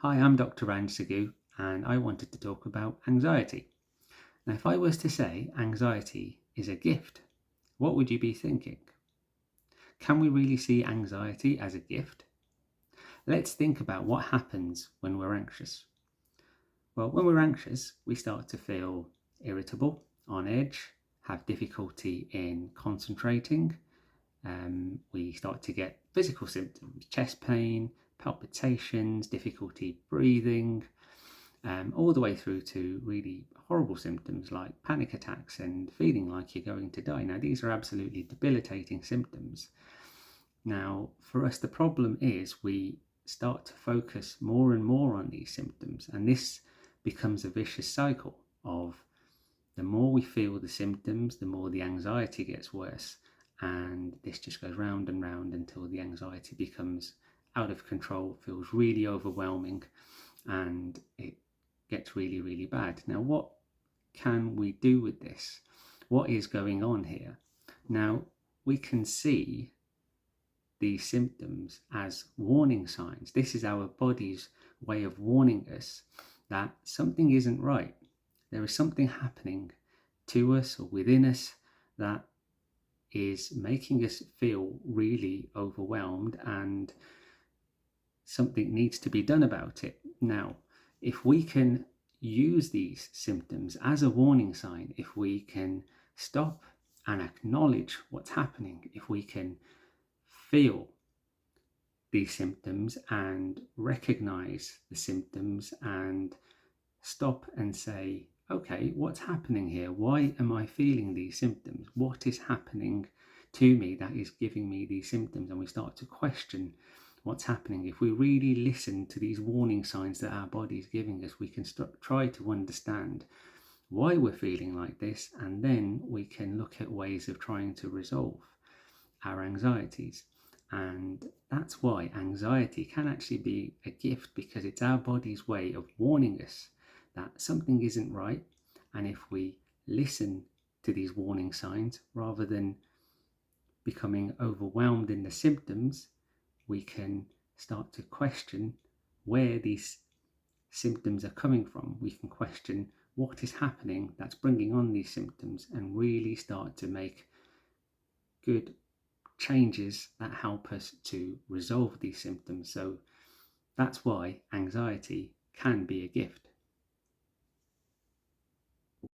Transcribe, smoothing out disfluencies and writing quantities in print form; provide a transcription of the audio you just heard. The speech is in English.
Hi, I'm Dr. Ransagu, and I wanted to talk about anxiety. Now, if I was to say anxiety is a gift, what would you be thinking? Can we really see anxiety as a gift? Let's think about what happens when we're anxious. Well, when we're anxious, we start to feel irritable, on edge, have difficulty in concentrating. We start to get physical symptoms, chest pain, palpitations, difficulty breathing, all the way through to really horrible symptoms like panic attacks and feeling like you're going to die. Now, these are absolutely debilitating symptoms. Now, for us, the problem is we start to focus more and more on these symptoms, and this becomes a vicious cycle of the more we feel the symptoms, the more the anxiety gets worse. And this just goes round and round until the anxiety becomes out of control, feels really overwhelming, and it gets really, really bad. Now, what can we do with this? What is going on here? Now, we can see these symptoms as warning signs. This is our body's way of warning us that something isn't right. There is something happening to us or within us that is making us feel really overwhelmed, and something needs to be done about it. Now, if we can use these symptoms as a warning sign, if we can stop and acknowledge what's happening, if we can feel these symptoms and recognize the symptoms and stop and say, okay, what's happening here? Why am I feeling these symptoms? What is happening to me that is giving me these symptoms? And we start to question what's happening. If we really listen to these warning signs that our body is giving us, we can try to understand why we're feeling like this, and then we can look at ways of trying to resolve our anxieties. And that's why anxiety can actually be a gift, because it's our body's way of warning us that something isn't right. And if we listen to these warning signs rather than becoming overwhelmed in the symptoms, we can start to question where these symptoms are coming from. We can question what is happening that's bringing on these symptoms and really start to make good changes that help us to resolve these symptoms. So that's why anxiety can be a gift.